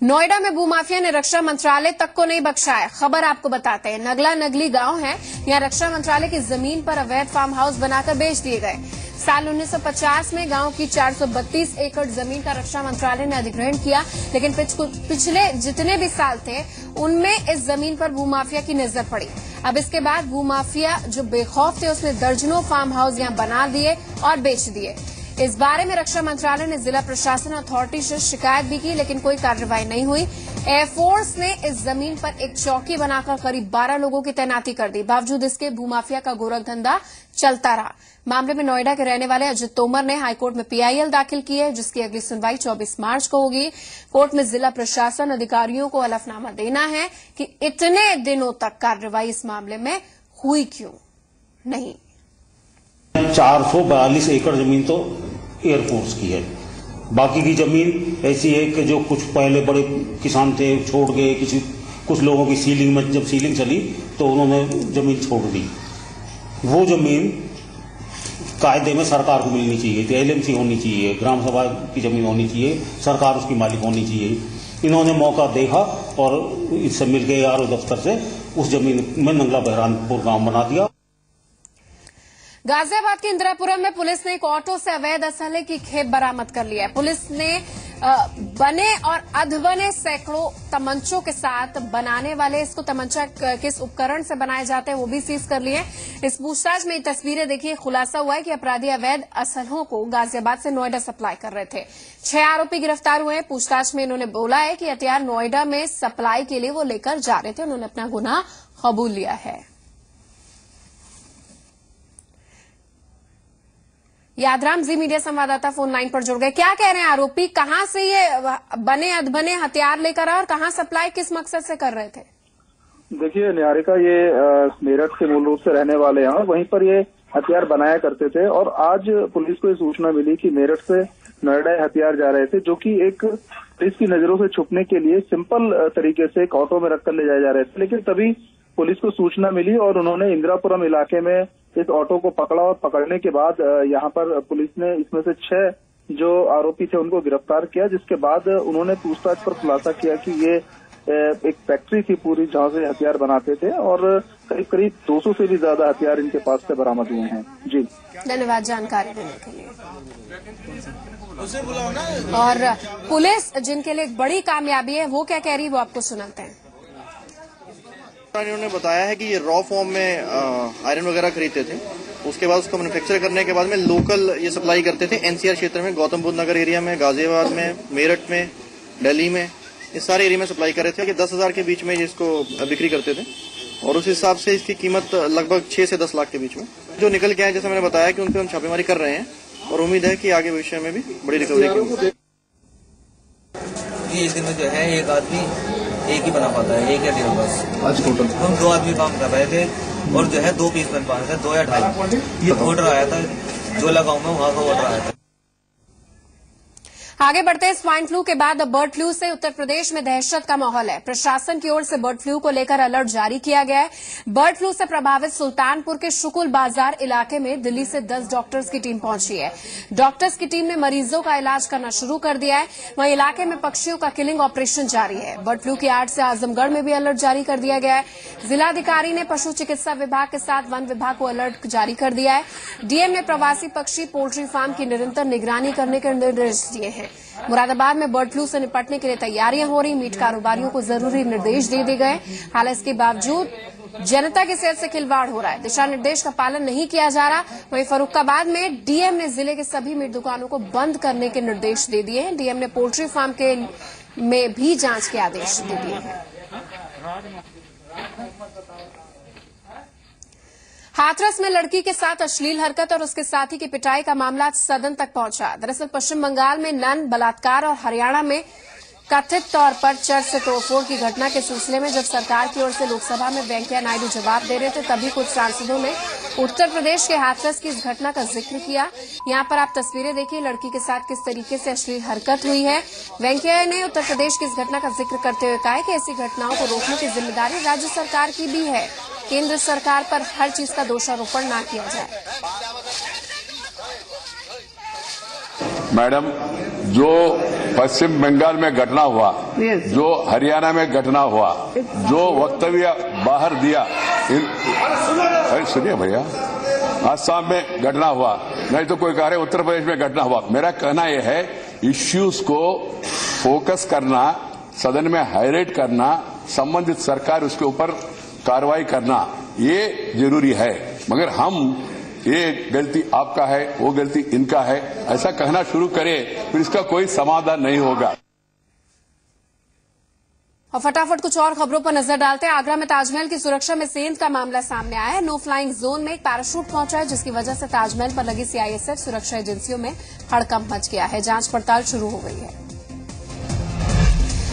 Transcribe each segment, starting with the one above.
नोएडा में भूमाफिया ने रक्षा मंत्रालय तक को नहीं बख्शा है। खबर आपको बताते हैं। नगला नगली गांव है, यहाँ रक्षा मंत्रालय की जमीन पर अवैध फार्म हाउस बनाकर बेच दिए गए। साल 1950 में गांव की 432 एकड़ जमीन का रक्षा मंत्रालय ने अधिग्रहण किया, लेकिन पिछले जितने भी साल थे उनमें इस जमीन पर भूमाफिया की नजर पड़ी। अब इसके बाद भूमाफिया जो बेखौफ थे उसने दर्जनों फार्म हाउस यहां बना दिए और बेच दिए। इस बारे में रक्षा मंत्रालय ने जिला प्रशासन अथॉरिटी से शिकायत भी की, लेकिन कोई कार्रवाई नहीं हुई। एयरफोर्स ने इस जमीन पर एक चौकी बनाकर करीब 12 लोगों की तैनाती कर दी। बावजूद इसके भूमाफिया का गोरख धंधा चलता रहा। मामले में नोएडा के रहने वाले अजित तोमर ने हाईकोर्ट में पीआईएल दाखिल की है, जिसकी अगली सुनवाई 24 मार्च को होगी। कोर्ट में जिला प्रशासन अधिकारियों को हलफनामा देना है कि इतने दिनों तक कार्रवाई इस मामले में हुई क्यों नहीं। 442 एकड़ जमीन तो एयरफोर्स की है, बाकी की जमीन ऐसी है कि जो कुछ पहले बड़े किसान थे छोड़ गए, कुछ लोगों की सीलिंग में जब सीलिंग चली तो उन्होंने जमीन छोड़ दी। वो जमीन कायदे में सरकार को मिलनी चाहिए थी, एलएमसी होनी चाहिए, ग्राम सभा की जमीन होनी चाहिए, सरकार उसकी मालिक होनी चाहिए। इन्होंने मौका देखा और इससे मिल गए आरओ दफ्तर से उस जमीन में नंगला बहरानपुर गांव बना दिया। गाजियाबाद के इंदिरापुरम में पुलिस ने एक ऑटो से अवैध असले की खेप बरामद कर लिया है। पुलिस ने बने और अधबने सैकड़ों तमंचों के साथ बनाने वाले इसको तमंचा किस उपकरण से बनाए जाते हैं वो भी सीज कर लिए। इस पूछताछ में ये तस्वीरें देखिए, खुलासा हुआ है कि अपराधी अवैध असलहों को गाजियाबाद से नोएडा सप्लाई कर रहे थे। 6 आरोपी गिरफ्तार हुए हैं। पूछताछ में इन्होंने बोला है कि हथियार नोएडा में सप्लाई के लिए वो लेकर जा रहे थे। उन्होंने अपना गुनाह कबूल लिया है। यादराम जी मीडिया संवाददाता फोन लाइन पर जुड़ गए। क्या कह रहे हैं आरोपी, कहां से ये बने अधबने हथियार लेकर आए और कहां सप्लाई किस मकसद से कर रहे थे? देखिए निहारिका, ये मेरठ से मूल रूप से रहने वाले हैं, वहीं पर ये हथियार बनाया करते थे और आज पुलिस को ये सूचना मिली कि मेरठ से नोएडा हथियार जा रहे थे, जो कि एक पुलिस की नजरों से छुपने के लिए सिंपल तरीके से एक ऑटो में रखकर ले जाए जा रहे थे। लेकिन तभी पुलिस को सूचना मिली और उन्होंने इंदिरापुरम इलाके में इस ऑटो को पकड़ा और पकड़ने के बाद यहाँ पर पुलिस ने इसमें से 6 जो आरोपी थे उनको गिरफ्तार किया, जिसके बाद उन्होंने पूछताछ पर खुलासा किया कि ये एक फैक्ट्री थी पूरी जहां से हथियार बनाते थे और करीब 200 से भी ज्यादा हथियार इनके पास से बरामद हुए हैं। जी धन्यवाद जानकारी देने के लिए। और पुलिस जिनके लिए एक बड़ी कामयाबी है वो क्या कह रही है वो आपको सुनाते हैं। उन्होंने बताया है कि ये रॉ फॉर्म में आयरन वगैरह खरीदते थे, उसके बाद उसको मैन्युफैक्चर करने के बाद में लोकल ये सप्लाई करते थे एनसीआर क्षेत्र में, गौतम बुद्ध नगर एरिया में, गाजियाबाद में, मेरठ में, दिल्ली में, इस सारे एरिया में सप्लाई कर रहे थे कि 10,000 के बीच में ये इसको बिक्री करते थे और उस हिसाब से इसकी कीमत लगभग 6 से 10 लाख के बीच में जो निकल के आए। जैसे मैंने बताया कि उन पर हम छापेमारी कर रहे हैं और उम्मीद है कि आगे भविष्य में भी बड़ी रिकवरी होगी। इस दिन में जो है एक आदमी एक ही बना पाता है, एक या 1.5 बस। आज टोटल हम 2 आदमी काम कर रहे थे और जो है 2 पीस बन पा रहे थे, 2 या 2.5। ये ऑर्डर आया था जो लगाऊं में, वहां का ऑर्डर आया था। आगे बढ़ते हैं। स्वाइन फ्लू के बाद अब बर्ड फ्लू से उत्तर प्रदेश में दहशत का माहौल है। प्रशासन की ओर से बर्ड फ्लू को लेकर अलर्ट जारी किया गया है। बर्ड फ्लू से प्रभावित सुल्तानपुर के शुकुल बाजार इलाके में दिल्ली से 10 डॉक्टर्स की टीम पहुंची है। डॉक्टर्स की टीम ने मरीजों का इलाज करना शुरू कर दिया है। वहीं इलाके में पक्षियों का किलिंग ऑपरेशन जारी है। बर्ड फ्लू की आड़ से आजमगढ़ में भी अलर्ट जारी कर दिया गया है। जिलाधिकारी ने पशु चिकित्सा विभाग के साथ वन विभाग को अलर्ट जारी कर दिया है। डीएम ने प्रवासी पक्षी पोल्ट्री फार्म की निरंतर निगरानी करने के निर्देश दिए हैं। मुरादाबाद में बर्ड फ्लू से निपटने के लिए तैयारियां हो रही। मीट कारोबारियों को जरूरी निर्देश दे दिए गए। हालांकि इसके बावजूद जनता की सेहत से खिलवाड़ हो रहा है। दिशा निर्देश का पालन नहीं किया जा रहा। वहीं फर्रुखाबाद में डीएम ने जिले के सभी मीट दुकानों को बंद करने के निर्देश दे दिए हैं। डीएम ने पोल्ट्री फार्म के में भी जांच के आदेश दे दिए हैं। हाथरस में लड़की के साथ अश्लील हरकत और उसके साथी की पिटाई का मामला सदन तक पहुंचा। दरअसल पश्चिम बंगाल में नन बलात्कार और हरियाणा में कथित तौर पर चर्च से तोड़फोड़ की घटना के सिलसिले में जब सरकार की ओर से लोकसभा में वेंकैया नायडू जवाब दे रहे थे, तभी कुछ सांसदों ने उत्तर प्रदेश के हाथरस की इस घटना का जिक्र किया। यहाँ पर आप तस्वीरें देखिए, लड़की के साथ किस तरीके से अश्लील हरकत हुई है। वेंकैया ने उत्तर प्रदेश की इस घटना का जिक्र करते हुए कहा कि ऐसी घटनाओं को रोकने की जिम्मेदारी राज्य सरकार की भी है। केंद्र सरकार पर हर चीज का दोषारोपण न किया जाए। मैडम, जो पश्चिम बंगाल में घटना हुआ, जो हरियाणा में घटना हुआ, जो वक्तव्य बाहर दिया, अरे सुनिए भैया, आसाम में घटना हुआ, नहीं तो कोई कह रहे उत्तर प्रदेश में घटना हुआ। मेरा कहना यह है, इश्यूज को फोकस करना, सदन में हाईलाइट करना, संबंधित सरकार उसके ऊपर कार्रवाई करना, ये जरूरी है। मगर हम ये गलती आपका है, वो गलती इनका है, ऐसा कहना शुरू करें, फिर इसका कोई समाधान नहीं होगा। और फटाफट कुछ और खबरों पर नजर डालते हैं। आगरा में ताजमहल की सुरक्षा में सेंध का मामला सामने आया है। नो फ्लाइंग जोन में एक पैराशूट पहुंचा है, जिसकी वजह से ताजमहल पर लगी सीआईएसएफ सुरक्षा एजेंसियों में हड़कंप मच गया है। जांच पड़ताल शुरू हो गई है।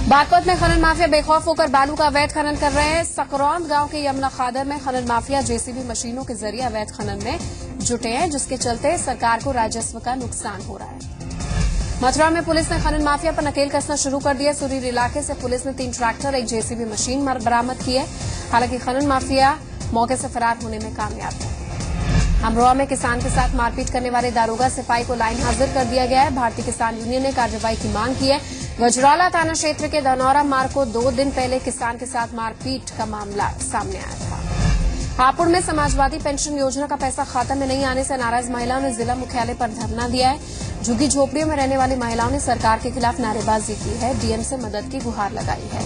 बागपत में खनन माफिया बेखौफ होकर बालू का अवैध खनन कर रहे हैं। सकरौंद गांव के यमुना खादर में खनन माफिया जेसीबी मशीनों के जरिए अवैध खनन में जुटे हैं, जिसके चलते सरकार को राजस्व का नुकसान हो रहा है। मथुरा में पुलिस ने खनन माफिया पर नकेल कसना शुरू कर दिया। सुरीर इलाके से पुलिस ने 3 ट्रैक्टर, एक जेसीबी मशीन बरामद की है। हालांकि खनन माफिया मौके से फरार होने में कामयाब है। अमरोहा में किसान के साथ मारपीट करने वाले दारोगा सिपाही को लाइन हाजिर कर दिया गया है। भारतीय किसान यूनियन ने कार्रवाई की मांग की है। गजरौला थाना क्षेत्र के धनौरा मार्ग को 2 दिन पहले किसान के साथ मारपीट का मामला सामने आया था। हापुड़ में समाजवादी पेंशन योजना का पैसा खाता में नहीं आने से नाराज महिलाओं ने जिला मुख्यालय पर धरना दिया है। झुग्गी झोपड़ियों में रहने वाली महिलाओं ने सरकार के खिलाफ नारेबाजी की है। डीएम से मदद की गुहार लगाई है।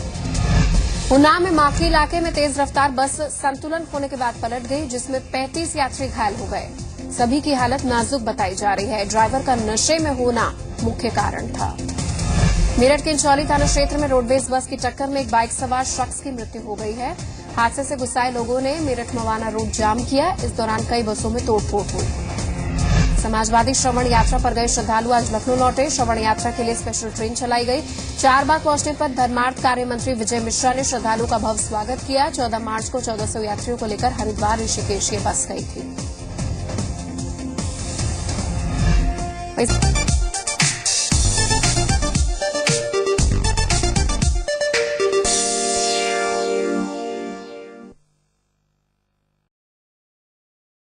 उन्नाव में माखली इलाके में तेज रफ्तार बस संतुलन खोने के बाद पलट गई, जिसमें 35 यात्री घायल हो गए। सभी की हालत नाजुक बताई जा रही है। ड्राइवर का नशे में होना मुख्य कारण था। मेरठ के इंचौली थाना क्षेत्र में रोडवेज बस की टक्कर में एक बाइक सवार शख्स की मृत्यु हो गई है। हादसे से गुस्साए लोगों ने मेरठ मवाना रोड जाम किया। इस दौरान कई बसों में तोड़फोड़ हुई। समाजवादी श्रवण यात्रा पर गए श्रद्धालु आज लखनऊ लौटे। श्रवण यात्रा के लिए स्पेशल ट्रेन चलाई गई। 4 बार पहुंचने पर धर्मार्थ कार्य मंत्री विजय मिश्रा ने श्रद्धालु का भव्य स्वागत किया। 14 मार्च को 1400 यात्रियों को लेकर हरिद्वार ऋषिकेश ये बस गई थी।